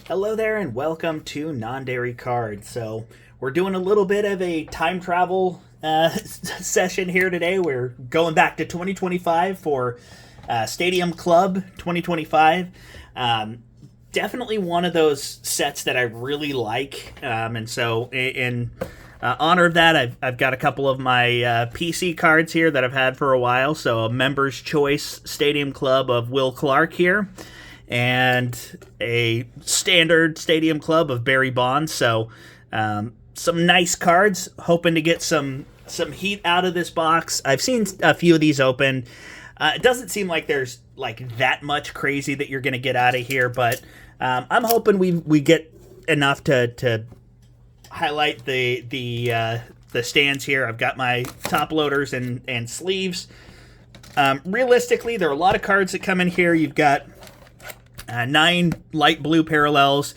Hello there, and welcome to Non-Dairy Cards. So we're doing a little bit of a time travel session here today. We're going back to 2025 for Stadium Club 2025. Definitely one of those sets that I really like, and so in honor of that, I've got a couple of my PC cards here that I've had for a while. So a Members Choice Stadium Club of Will Clark here, and a standard Stadium Club of Barry Bonds. So some nice cards. Hoping to get some heat out of this box. I've seen a few of these open. It doesn't seem like there's like that much crazy that you're going to get out of here, but I'm hoping we get enough to highlight the stands here. I've got my top loaders and sleeves. Realistically, there are a lot of cards that come in here. You've got 9 light blue parallels,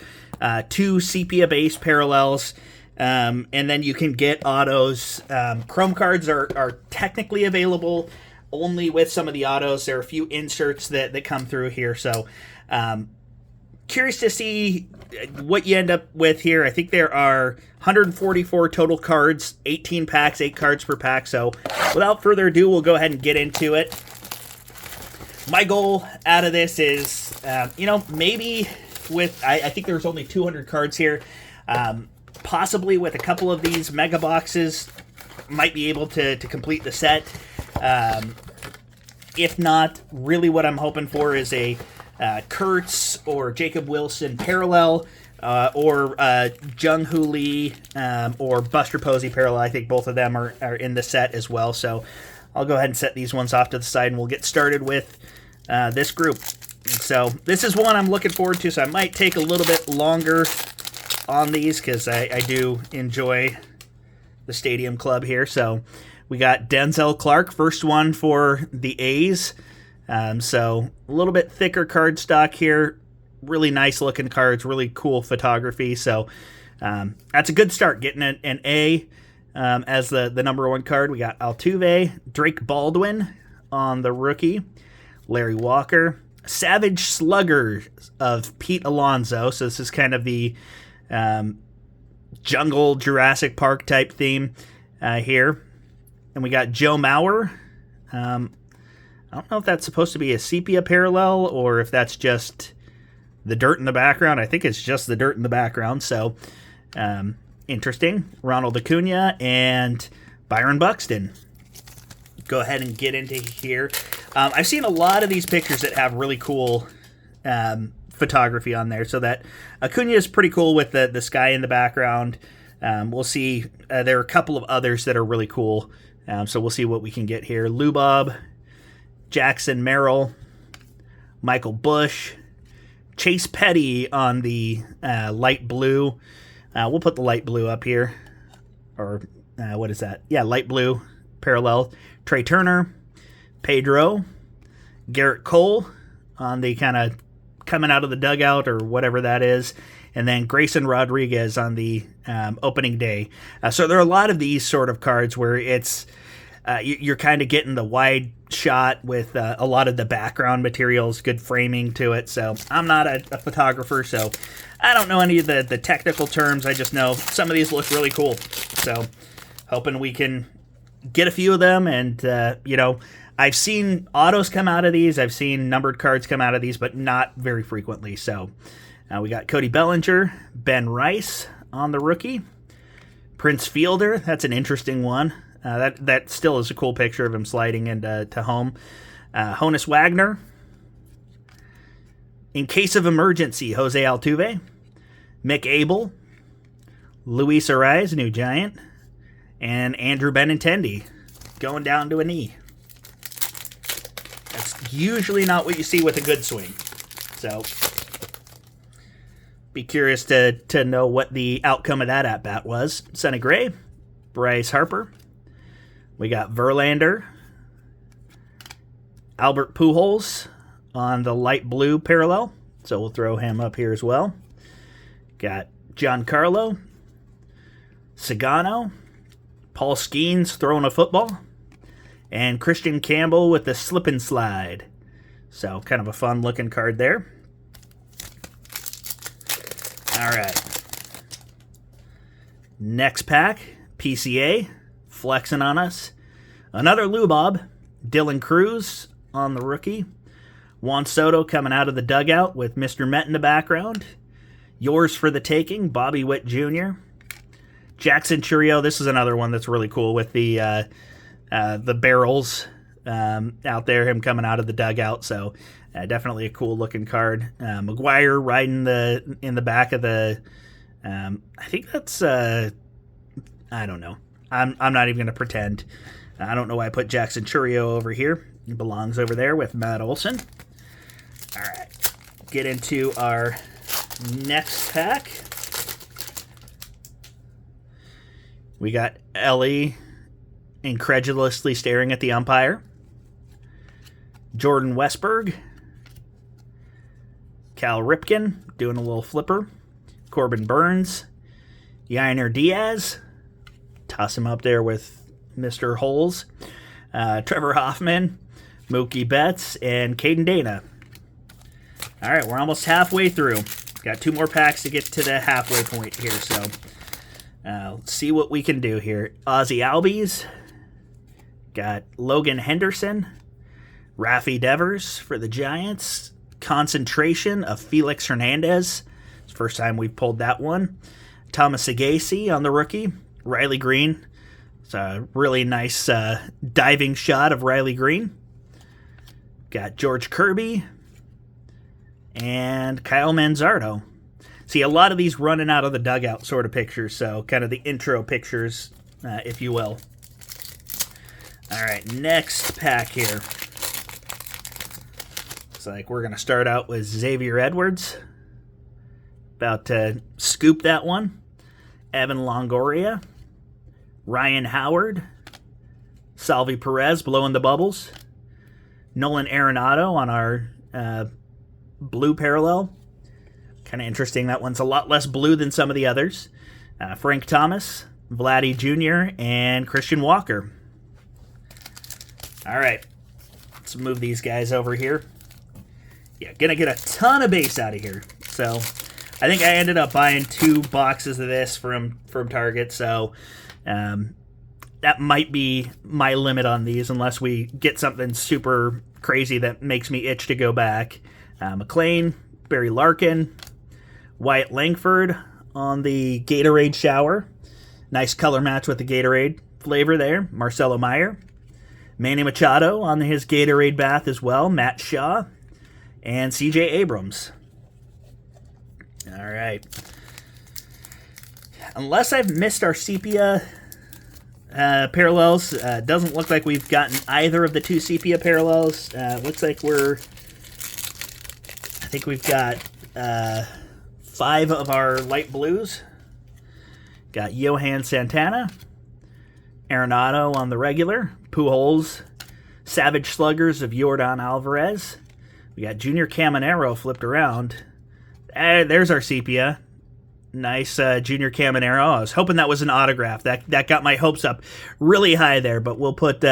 2 sepia base parallels, and then you can get autos. Chrome cards are technically available only with some of the autos. There are a few inserts that come through here, so curious to see what you end up with here. I think there are 144 total cards, 18 packs, 8 cards per pack. So without further ado, we'll go ahead and get into it. My goal out of this is, maybe with, I think there's only 200 cards here, possibly with a couple of these mega boxes, might be able to complete the set. If not, really what I'm hoping for is a Kurtz or Jacob Wilson parallel, or Jung Hoo Lee or Buster Posey parallel. I think both of them are in the set as well. So I'll go ahead and set these ones off to the side, and we'll get started with this group. So this is one I'm looking forward to, so I might take a little bit longer on these because I do enjoy the Stadium Club here. So we got Denzel Clark, first one for the A's. So a little bit thicker card stock here. Really nice looking cards, really cool photography. So that's a good start, getting an A as the number 1 card. We got Altuve, Drake Baldwin on the rookie, Larry Walker, Savage Slugger of Pete Alonso. So this is kind of the jungle Jurassic Park type theme here. And we got Joe Mauer. I don't know if that's supposed to be a sepia parallel or if that's just the dirt in the background. I think it's just the dirt in the background. So interesting. Ronald Acuna and Byron Buxton. Go ahead and get into here. I've seen a lot of these pictures that have really cool photography on there. So that Acuna is pretty cool with the sky in the background. We'll see. There are a couple of others that are really cool. So we'll see what we can get here. Lou Bob, Jackson Merrill, Michael Bush, Chase Petty on the light blue. We'll put the light blue up here. Or what is that? Yeah, light blue parallel. Trey Turner, Pedro, Garrett Cole on the kind of coming out of the dugout or whatever that is. And then Grayson Rodriguez on the opening day. So there are a lot of these sort of cards where it's you're kind of getting the wide shot with a lot of the background materials, good framing to it. So I'm not a photographer, so I don't know any of the technical terms. I just know some of these look really cool. So hoping we can get a few of them. And, I've seen autos come out of these. I've seen numbered cards come out of these, but not very frequently. So we got Cody Bellinger, Ben Rice on the rookie, Prince Fielder. That's an interesting one. That still is a cool picture of him sliding into home. Honus Wagner. In case of emergency, Jose Altuve, Mick Abel, Luis Arraez, new Giant, and Andrew Benintendi going down to a knee. That's usually not what you see with a good swing. So be curious to know what the outcome of that at-bat was. Sonny Gray, Bryce Harper. We got Verlander, Albert Pujols on the light blue parallel. So we'll throw him up here as well. Got Giancarlo, Sagano, Paul Skeens throwing a football, and Christian Campbell with the slip and slide. So kind of a fun looking card there. All right. Next pack, PCA, flexing on us. Another Lubob, Dylan Cruz on the rookie. Juan Soto coming out of the dugout with Mr. Met in the background. Yours for the taking, Bobby Witt Jr. Jackson Chourio, this is another one that's really cool with the barrels out there, him coming out of the dugout. So definitely a cool looking card. McGuire riding in the back of the. I think that's. I don't know. I'm not even going to pretend. I don't know why I put Jackson Chourio over here. He belongs over there with Matt Olson. All right, get into our next pack. We got Ellie incredulously staring at the umpire. Jordan Westberg. Cal Ripken doing a little flipper. Corbin Burns. Yainer Diaz. Toss him up there with Mr. Holes. Trevor Hoffman. Mookie Betts. And Caden Dana. All right, we're almost halfway through. Got 2 more packs to get to the halfway point here, so let's see what we can do here. Ozzie Albies. Got Logan Henderson. Rafi Devers for the Giants. Concentration of Felix Hernandez. It's the first time we've pulled that one. Thomas Sagasi on the rookie. Riley Green. It's a really nice diving shot of Riley Green. Got George Kirby. And Kyle Manzardo. See, a lot of these running out of the dugout sort of pictures, so kind of the intro pictures, if you will. All right, next pack here. Looks like we're going to start out with Xavier Edwards. About to scoop that one. Evan Longoria. Ryan Howard. Salvi Perez blowing the bubbles. Nolan Arenado on our blue parallel. Kind of interesting. That one's a lot less blue than some of the others. Frank Thomas, Vladdy Jr., and Christian Walker. All right. Let's move these guys over here. Yeah, gonna get a ton of base out of here. So I think I ended up buying 2 boxes of this from Target. So that might be my limit on these unless we get something super crazy that makes me itch to go back. McLean, Barry Larkin, Wyatt Langford on the Gatorade shower. Nice color match with the Gatorade flavor there. Marcelo Meyer. Manny Machado on his Gatorade bath as well. Matt Shaw. And CJ Abrams. All right. Unless I've missed our sepia parallels, doesn't look like we've gotten either of the 2 sepia parallels. Looks like I think we've got 5 of our light blues. Got Johan Santana, Arenado on the regular, Pujols, Savage Sluggers of Yordan Alvarez. We got Junior Caminero flipped around. There's our sepia. Nice Junior Caminero. I was hoping that was an autograph. That got my hopes up really high there, but we'll put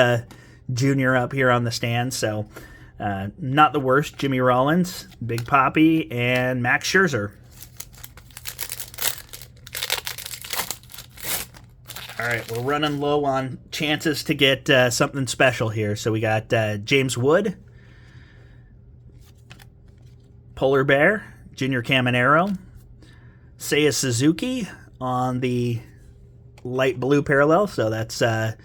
Junior up here on the stand, so not the worst. Jimmy Rollins, Big Papi, and Max Scherzer. All right, we're running low on chances to get something special here. So we got James Wood, Polar Bear, Junior Caminero, Seiya Suzuki on the light blue parallel. So that's, I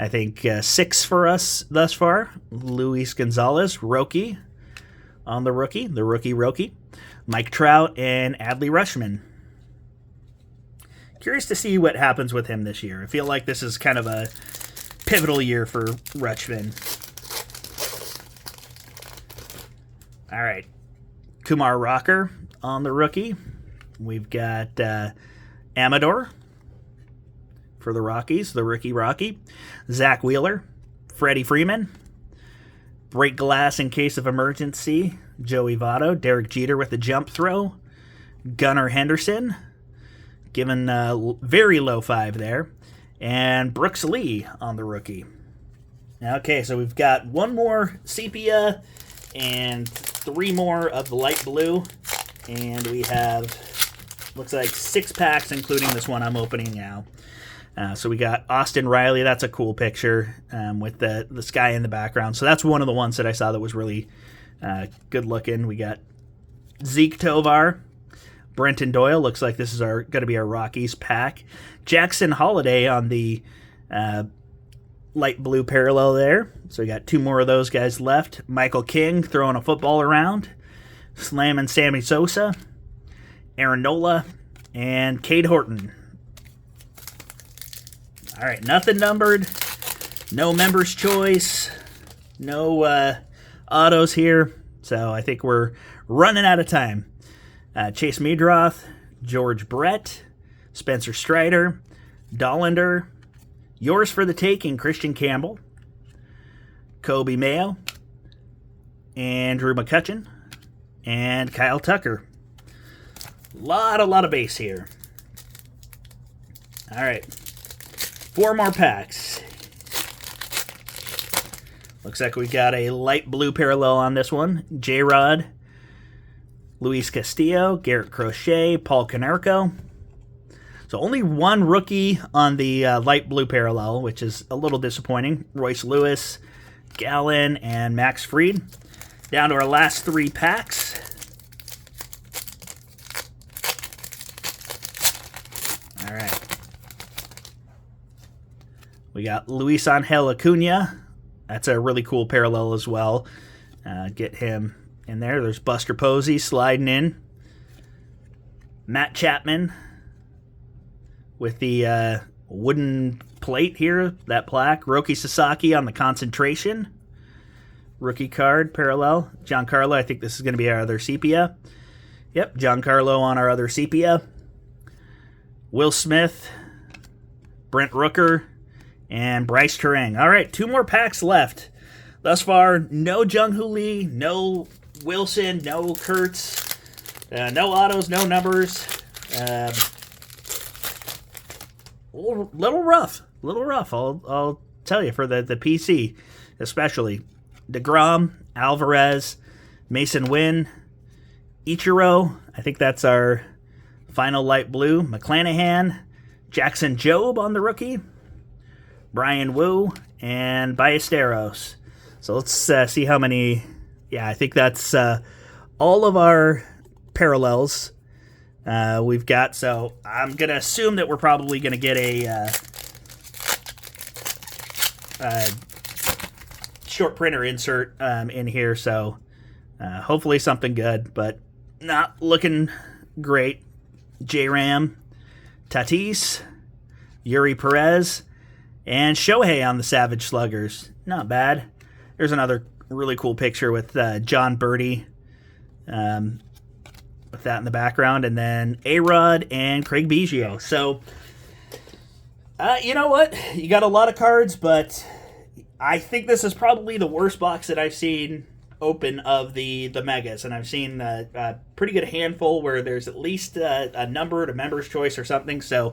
think, 6 for us thus far. Luis Gonzalez, Roki on the rookie, Roki. Mike Trout, and Adley Rutschman. Curious to see what happens with him this year. I feel like this is kind of a pivotal year for Rutschman. All right. Kumar Rocker on the rookie. We've got Amador for the Rockies, the rookie Rocky. Zach Wheeler, Freddie Freeman. Break glass in case of emergency, Joey Votto. Derek Jeter with the jump throw. Gunnar Henderson, given very low 5 there. And Brooks Lee on the rookie. Okay, so we've got 1 more sepia and 3 more of the light blue. And we have Looks like 6 packs, including this one I'm opening now. So we got Austin Riley. That's a cool picture with the sky in the background. So that's one of the ones that I saw that was really good looking. We got Zeke Tovar. Brenton Doyle. Looks like this is going to be our Rockies pack. Jackson Holiday on the light blue parallel there. So we got 2 more of those guys left. Michael King throwing a football around. Slamming Sammy Sosa. Aaron Nola. And Cade Horton. All right, nothing numbered. No member's choice. No autos here. So I think we're running out of time. Chase Meadroth, George Brett, Spencer Strider, Dollander, Yours for the Taking, Christian Campbell, Kobe Mayo, Andrew McCutcheon, and Kyle Tucker. A lot of base here. All right, 4 more packs. Looks like we got a light blue parallel on this one. J-Rod, Luis Castillo, Garrett Crochet, Paul Konerko. So only 1 rookie on the light blue parallel, which is a little disappointing. Royce Lewis, Gallen, and Max Fried. Down to our last 3 packs. All right. We got Luis Angel Acuna. That's a really cool parallel as well. Get him in there. There's Buster Posey sliding in. Matt Chapman with the wooden plate here, that plaque. Roki Sasaki on the concentration. Rookie card, parallel. Giancarlo, I think this is going to be our other sepia. Yep, Giancarlo on our other sepia. Will Smith, Brent Rooker, and Bryce Turang. All right, 2 more packs left. Thus far, no Jung-Hoo Lee, no Wilson, no Kurtz, no autos, no numbers. Little rough. I'll tell you, for the PC especially. DeGrom, Alvarez, Mason Wynn, Ichiro. I think that's our final light blue. McClanahan, Jackson Jobe on the rookie, Brian Wu, and Ballesteros. So let's see how many. Yeah, I think that's all of our parallels we've got. So I'm going to assume that we're probably going to get a short printer insert in here. So hopefully something good, but not looking great. J-Ram, Tatis, Yuri Perez, and Shohei on the Savage Sluggers. Not bad. There's another really cool picture with John Birdie with that in the background. And then A-Rod and Craig Biggio. So, you know what? You got a lot of cards, but I think this is probably the worst box that I've seen open of the megas. And I've seen a pretty good handful where there's at least a number to member's choice or something. So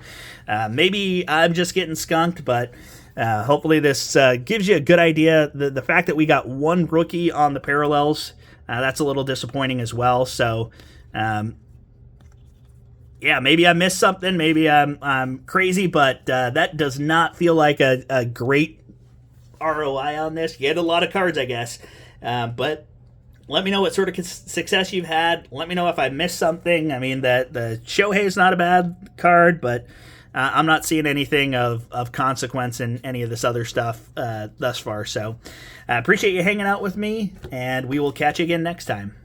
maybe I'm just getting skunked, but hopefully this gives you a good idea. The fact that we got 1 rookie on the parallels, that's a little disappointing as well. So, yeah, maybe I missed something. Maybe I'm crazy, but that does not feel like a great ROI on this. You had a lot of cards, I guess. But let me know what sort of success you've had. Let me know if I missed something. I mean, the Shohei is not a bad card, but I'm not seeing anything of consequence in any of this other stuff thus far. So I appreciate you hanging out with me, and we will catch you again next time.